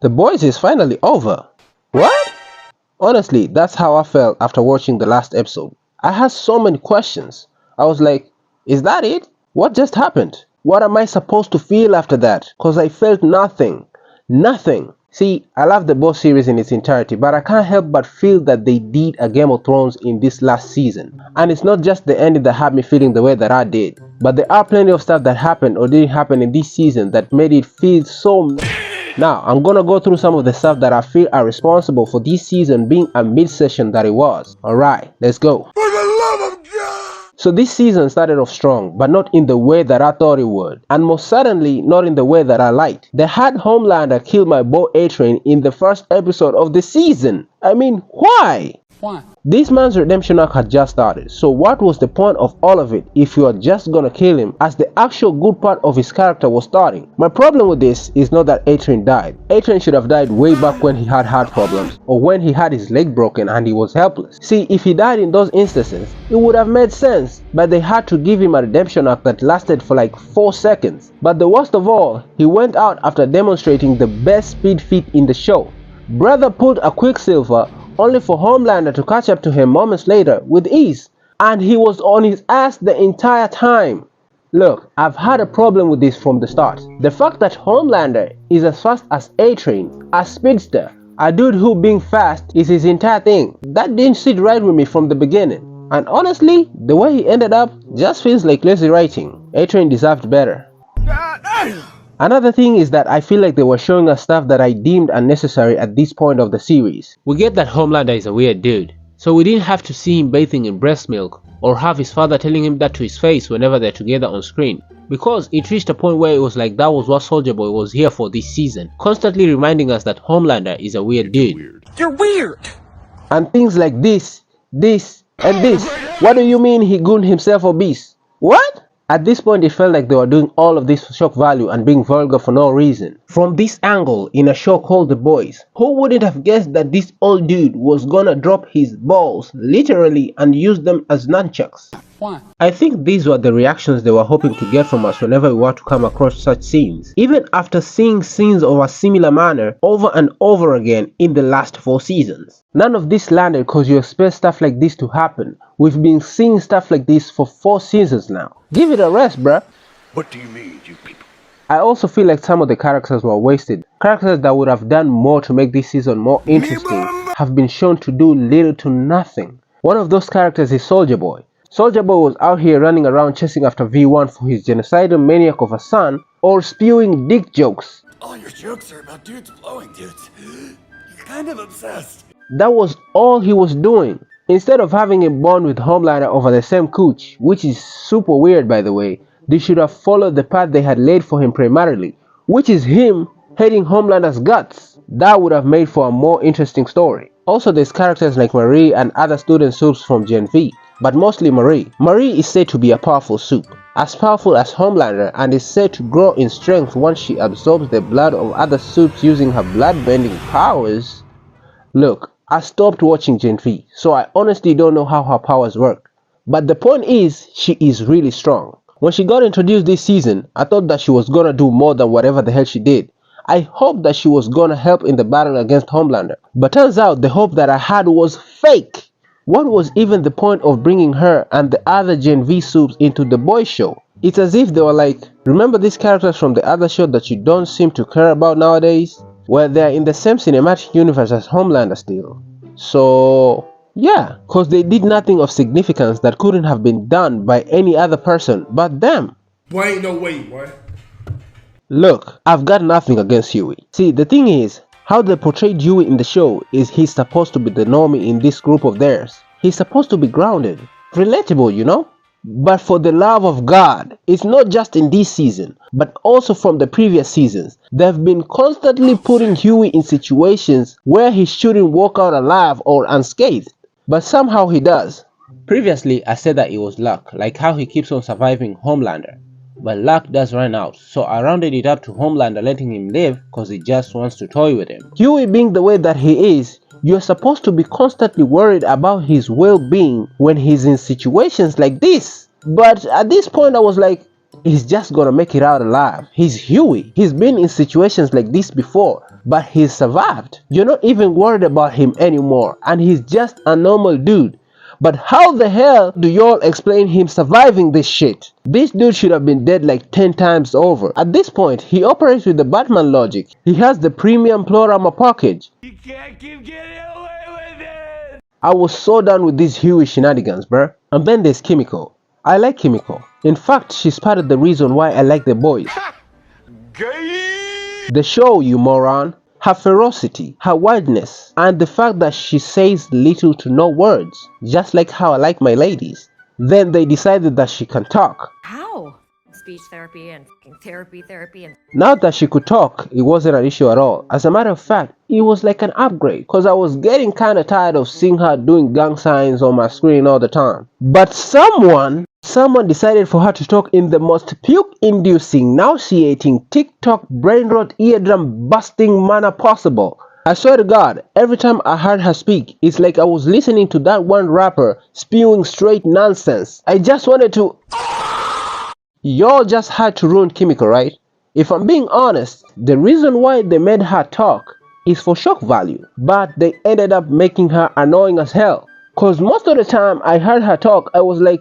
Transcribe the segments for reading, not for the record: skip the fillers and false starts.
The Boys is finally over. What? Honestly, that's how I felt after watching the last episode. I had so many questions. I was like, is that it? What just happened? What am I supposed to feel after that? Cause I felt nothing. Nothing. See, I love the Boss series in its entirety, but I can't help but feel that they did a Game of Thrones in this last season. And it's not just the ending that had me feeling the way that I did, but there are plenty of stuff that happened or didn't happen in this season that made it feel so. Now, I'm gonna go through some of the stuff that I feel are responsible for this season being a mid-session that it was. Alright, let's go. For the love of God! So this season started off strong, but not in the way that I thought it would. And most certainly not in the way that I liked. They had Homelander kill my boy A-Train in the first episode of the season. I mean, why? Why? This man's redemption arc had just started, so what was the point of all of it if you are just gonna kill him as the actual good part of his character was starting? My problem with this is not that A-Train died. A-Train should have died way back when he had heart problems, or when he had his leg broken and he was helpless. See, if he died in those instances, it would have made sense, but they had to give him a redemption arc that lasted for like 4 seconds. But the worst of all, he went out after demonstrating the best speed feat in the show. Brother pulled a Quicksilver only for Homelander to catch up to him moments later with ease, and he was on his ass the entire time. Look, I've had a problem with this from the start. The fact that Homelander is as fast as A-Train, a speedster, a dude who being fast is his entire thing, that didn't sit right with me from the beginning. And honestly, the way he ended up just feels like lazy writing. A-Train deserved better. Another thing is that I feel like they were showing us stuff that I deemed unnecessary at this point of the series. We get that Homelander is a weird dude, so we didn't have to see him bathing in breast milk or have his father telling him that to his face whenever they're together on screen, because it reached a point where it was like that was what Soulja Boy was here for this season, constantly reminding us that Homelander is a weird dude. You're weird! And things like this, and this. What do you mean he gooned himself obese? What? At this point it felt like they were doing all of this for shock value and being vulgar for no reason. From this angle, in a show called The Boys, who wouldn't have guessed that this old dude was gonna drop his balls literally and use them as nunchucks? Why? I think these were the reactions they were hoping to get from us whenever we were to come across such scenes, even after seeing scenes of a similar manner over and over again in the last 4 seasons. None of this landed cause you expect stuff like this to happen. We've been seeing stuff like this for 4 seasons now. Give it a rest, bruh. What do you mean, you people? I also feel like some of the characters were wasted. Characters that would have done more to make this season more interesting have been shown to do little to nothing. One of those characters is Soulja Boy. Soulja Boy was out here running around chasing after V1 for his genocidal maniac of a son, or spewing dick jokes. All your jokes are about dudes blowing dudes. You're kind of obsessed. That was all he was doing. Instead of having a bond with Homelander over the same cooch, which is super weird by the way, they should have followed the path they had laid for him primarily, which is him hating Homelander's guts. That would have made for a more interesting story. Also, there's characters like Marie and other student soups from Gen V, but mostly Marie. Marie is said to be a powerful soup, as powerful as Homelander, and is said to grow in strength once she absorbs the blood of other soups using her blood-bending powers. Look, I stopped watching Gen V, so I honestly don't know how her powers work. But the point is, she is really strong. When she got introduced this season, I thought that she was gonna do more than whatever the hell she did. I hoped that she was gonna help in the battle against Homelander, but turns out the hope that I had was fake. What was even the point of bringing her and the other Gen V soups into the Boys show? It's as if they were like, remember these characters from the other show that you don't seem to care about nowadays? Well, they're in the same cinematic universe as Homelander still. So yeah, cause they did nothing of significance that couldn't have been done by any other person but them. Why ain't no way, boy? Look, I've got nothing against Huey. See, the thing is, how they portrayed Huey in the show is he's supposed to be the normie in this group of theirs. He's supposed to be grounded, relatable, you know? But for the love of God, it's not just in this season, but also from the previous seasons. They've been constantly putting Huey in situations where he shouldn't walk out alive or unscathed, but somehow he does. Previously, I said that it was luck, like how he keeps on surviving Homelander. But luck does run out, so I rounded it up to Homelander letting him live cause he just wants to toy with him. Huey being the way that he is, you're supposed to be constantly worried about his well-being when he's in situations like this. But at this point I was like, he's just gonna make it out alive. He's Huey. He's been in situations like this before. but he survived. You're not even worried about him anymore, and he's just a normal dude. But how the hell do y'all explain him surviving this shit? This dude should have been dead like 10 times over. At this point, he operates with the Batman logic. He has the premium Plorama package. You can't keep getting away with it! I was so done with these Huey shenanigans, bruh. And then there's Kimiko. I like Kimiko. In fact, she's part of the reason why I like the boys. Gay! The show, you moron. Her ferocity, her wildness, and the fact that she says little to no words, just like how I like my ladies. Then they decided that she can talk. How? Speech therapy and therapy and... Now that she could talk, it wasn't an issue at all. As a matter of fact, it was like an upgrade, cause I was getting kinda tired of seeing her doing gang signs on my screen all the time. But someone decided for her to talk in the most puke-inducing, nauseating, TikTok brain-rot, eardrum-busting manner possible. I swear to God, every time I heard her speak, it's like I was listening to that one rapper spewing straight nonsense. I just wanted to... Y'all just had to ruin Kimiko, right? If I'm being honest, the reason why they made her talk is for shock value, but they ended up making her annoying as hell. Cause most of the time I heard her talk, I was like,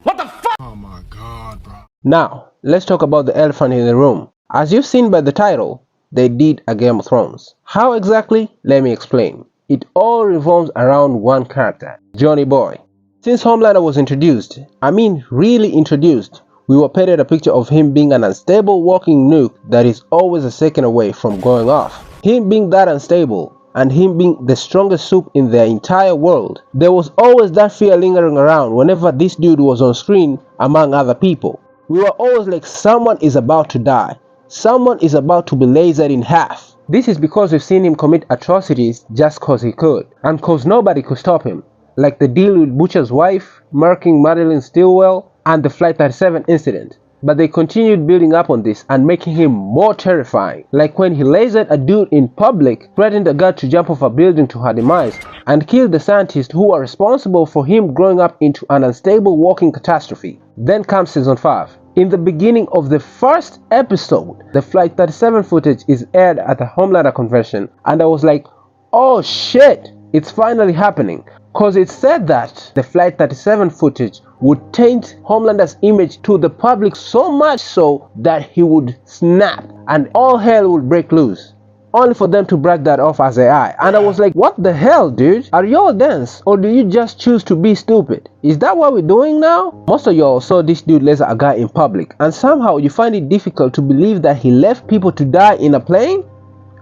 What the fuck? Oh my god, bro. now, let's talk about the elephant in the room. As you've seen by the title, they did a Game of Thrones. How exactly? Let me explain. It all revolves around one character, Johnny Boy. Since Homelander was introduced, I mean really introduced, we were painted a picture of him being an unstable walking nuke that is always a second away from going off. Him being that unstable, and him being the strongest soup in the entire world, there was always that fear lingering around whenever this dude was on screen among other people. We were always like, someone is about to die. Someone is about to be lasered in half. This is because we've seen him commit atrocities just cause he could, and cause nobody could stop him. Like the deal with Butcher's wife, murking Madeline Stillwell, and the Flight 37 incident. But they continued building up on this and making him more terrifying. Like when he lasered a dude in public, threatened a girl to jump off a building to her demise, and killed the scientists who were responsible for him growing up into an unstable walking catastrophe. Then comes season 5. In the beginning of the first episode, the Flight 37 footage is aired at the Homelander convention, and I was like, oh shit, it's finally happening. Cause it said that the Flight 37 footage would taint Homelander's image to the public so much so that he would snap and all hell would break loose. Only for them to brag that off as AI. And I was like, what the hell, dude? Are y'all dense? Or do you just choose to be stupid? Is that what we're doing now? Most of y'all saw this dude laser a guy in public, and somehow you find it difficult to believe that he left people to die in a plane?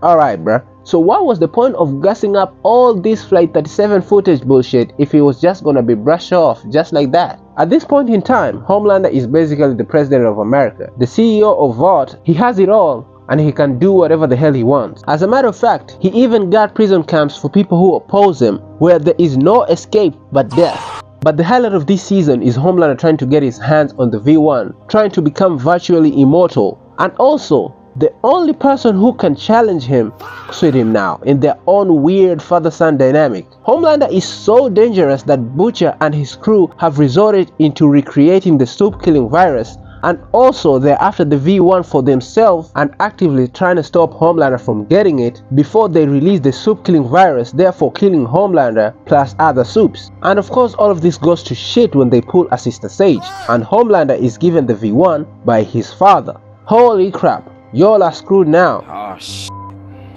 Alright, bruh. So what was the point of gassing up all this Flight 37 footage bullshit if it was just gonna be brushed off just like that? At this point in time, Homelander is basically the president of America, the CEO of Vought. He has it all, and he can do whatever the hell he wants. As a matter of fact, he even got prison camps for people who oppose him, where there is no escape but death. But the highlight of this season is Homelander trying to get his hands on the V1, trying to become virtually immortal, and also the only person who can challenge him is with him now in their own weird father-son dynamic. Homelander is so dangerous that Butcher and his crew have resorted into recreating the soup-killing virus, and also they're after the V1 for themselves and actively trying to stop Homelander from getting it before they release the soup-killing virus, therefore killing Homelander plus other soups. And of course all of this goes to shit when they pull a Sister Sage, and Homelander is given the V1 by his father. Holy crap. Y'all are screwed now. Oh shit,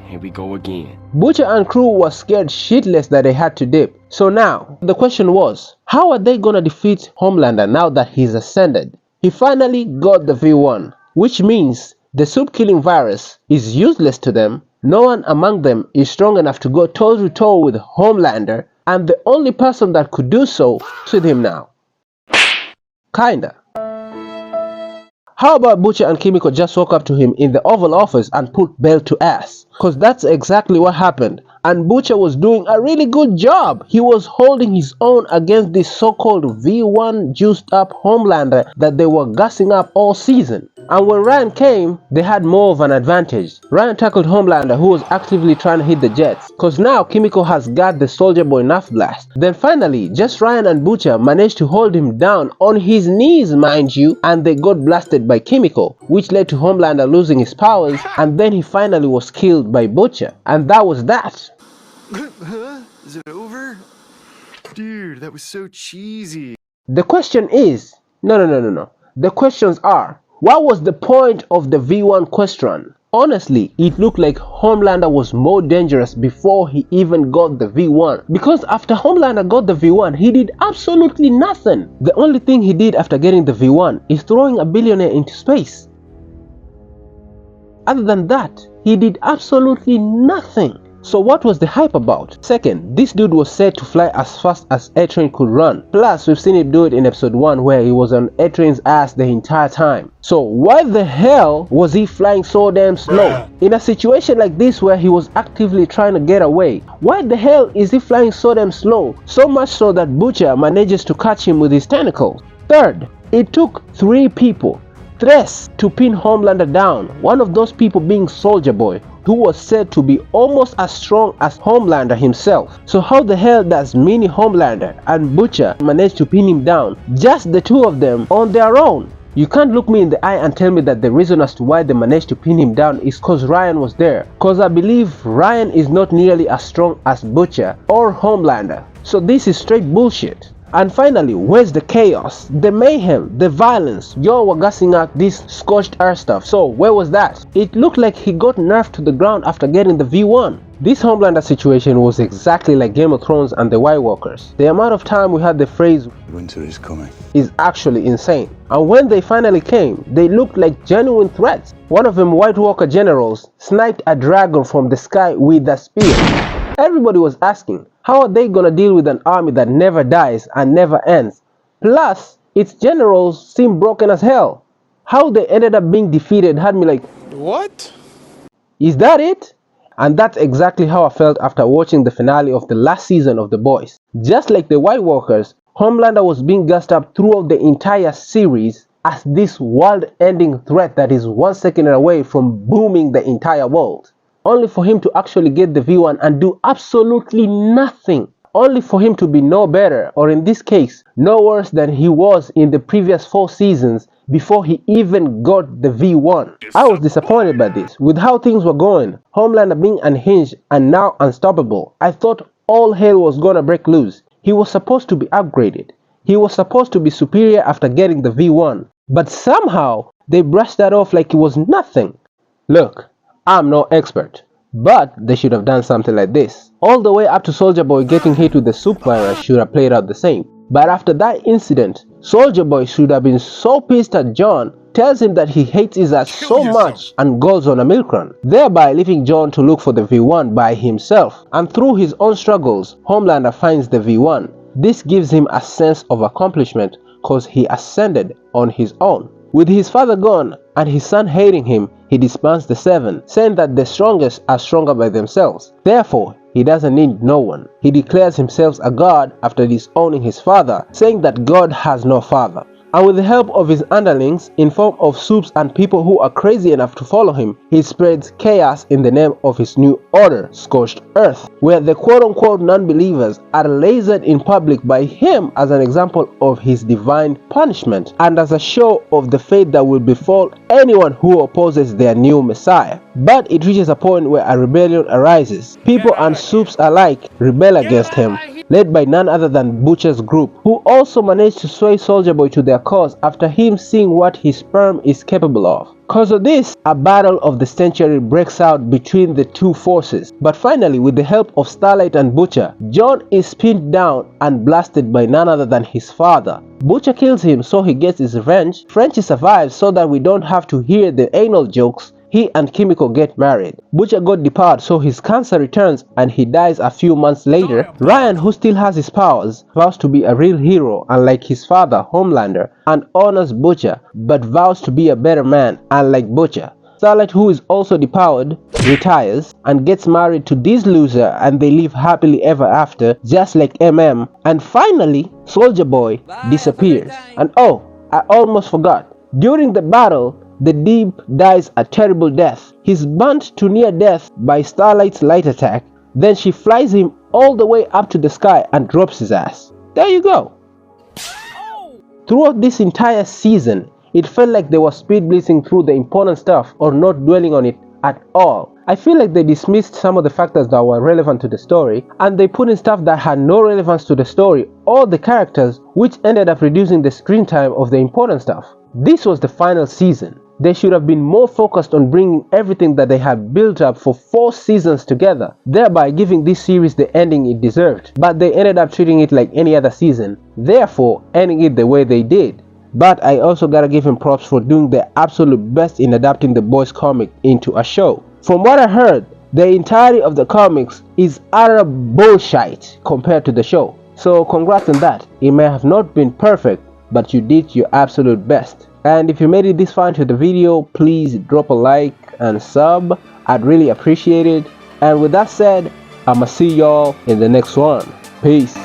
here we go again. Butcher and crew was scared shitless that they had to dip. So now, the question was, how are they gonna defeat Homelander now that he's ascended? He finally got the V1, which means the soup-killing virus is useless to them. No one among them is strong enough to go toe-to-toe with Homelander, and the only person that could do so is with him now. Kinda. How about Butcher and Kimiko just walk up to him in the Oval Office and put belt to ass? Cause that's exactly what happened, and Butcher was doing a really good job. He was holding his own against this so-called V1 juiced up Homelander that they were gassing up all season. And when Ryan came, they had more of an advantage. Ryan tackled Homelander, who was actively trying to hit the Jets, cause now Kimiko has got the Soldier Boy Nerf blast. Then finally, just Ryan and Butcher managed to hold him down on his knees, mind you, and they got blasted by Kimiko, which led to Homelander losing his powers, and then he finally was killed by Butcher. And that was that. Huh? Is it over? Dude, that was so cheesy. The question is, no. The questions are, what was the point of the V1 question? Honestly, it looked like Homelander was more dangerous before he even got the V1. Because after Homelander got the V1, he did absolutely nothing. The only thing he did after getting the V1 is throwing a billionaire into space. Other than that, he did absolutely nothing. So what was the hype about? Second, this dude was said to fly as fast as A-Train could run. Plus, we've seen him do it in episode 1 where he was on A-Train's ass the entire time. So why the hell was he flying so damn slow? In a situation like this where he was actively trying to get away, why the hell is he flying so damn slow? So much so that Butcher manages to catch him with his tentacles. Third, it took 3 people, to pin Homelander down, one of those people being Soldier Boy, who was said to be almost as strong as Homelander himself. So how the hell does mini Homelander and Butcher manage to pin him down, just the two of them on their own? You can't look me in the eye and tell me that the reason as to why they managed to pin him down is cause Ryan was there. Cause I believe Ryan is not nearly as strong as Butcher or Homelander. So this is straight bullshit. And finally, where's the chaos, the mayhem, the violence? Y'all were gassing out this scorched earth stuff, so where was that? It looked like he got nerfed to the ground after getting the V1. This Homelander situation was exactly like Game of Thrones and the White Walkers. The amount of time we had the phrase Winter is coming is actually insane. And when they finally came, they looked like genuine threats. One of them White Walker generals sniped a dragon from the sky with a spear. Everybody was asking, how are they gonna deal with an army that never dies and never ends? Plus, its generals seem broken as hell. How they ended up being defeated had me like, what? Is that it? And that's exactly how I felt after watching the finale of the last season of The Boys. Just like the White Walkers, Homelander was being gassed up throughout the entire series as this world-ending threat that is 1 second away from booming the entire world. Only for him to actually get the V1 and do absolutely nothing. Only for him to be no better, or in this case, no worse than he was in the previous 4 seasons before he even got the V1. I was disappointed by this. With how things were going, Homelander being unhinged and now unstoppable, I thought all hell was gonna break loose. He was supposed to be upgraded. He was supposed to be superior after getting the V1. But somehow, they brushed that off like it was nothing. Look, I'm no expert, but they should have done something like this. All the way up to Soldier Boy getting hit with the soup virus should have played out the same. But after that incident, Soldier Boy should have been so pissed at John, tells him that he hates his ass so much and goes on a milk run, thereby leaving John to look for the V1 by himself. And through his own struggles, Homelander finds the V1. This gives him a sense of accomplishment cause he ascended on his own. With his father gone and his son hating him, he disbands the 7, saying that the strongest are stronger by themselves. Therefore, he doesn't need no one. He declares himself a god after disowning his father, saying that God has no father. And with the help of his underlings, in form of soups and people who are crazy enough to follow him, he spreads chaos in the name of his new order, Scorched Earth, where the quote-unquote non-believers are lasered in public by him as an example of his divine punishment and as a show of the fate that will befall anyone who opposes their new Messiah. But it reaches a point where a rebellion arises. People and soups alike rebel against him, led by none other than Butcher's group, who also managed to sway Soldier Boy to their cause after him seeing what his sperm is capable of. Cause of this, a battle of the century breaks out between the two forces. But finally, with the help of Starlight and Butcher, John is pinned down and blasted by none other than his father. Butcher kills him so he gets his revenge. Frenchie survives so that we don't have to hear the anal jokes. He and Kimiko get married. Butcher got departed so his cancer returns and he dies a few months later. Ryan, who still has his powers, vows to be a real hero unlike his father Homelander and honors Butcher but vows to be a better man unlike Butcher. Starlight, who is also depowered, retires and gets married to this loser, and they live happily ever after, just like MM. And finally, Soldier Boy disappears. And oh, I almost forgot. During the battle, the Deep dies a terrible death. He's burnt to near death by Starlight's light attack. Then she flies him all the way up to the sky and drops his ass. There you go. Throughout this entire season, it felt like they were speed blitzing through the important stuff or not dwelling on it at all. I feel like they dismissed some of the factors that were relevant to the story, and they put in stuff that had no relevance to the story or the characters, which ended up reducing the screen time of the important stuff. This was the final season. They should have been more focused on bringing everything that they had built up for 4 seasons together, thereby giving this series the ending it deserved. But they ended up treating it like any other season, therefore ending it the way they did. But I also gotta give him props for doing the absolute best in adapting the boys comic into a show. From what I heard, the entirety of the comics is utter bullshit compared to the show. So congrats on that. It may have not been perfect, but you did your absolute best. And if you made it this far into the video, please drop a like and sub. I'd really appreciate it. And with that said, I'ma see y'all in the next one. Peace.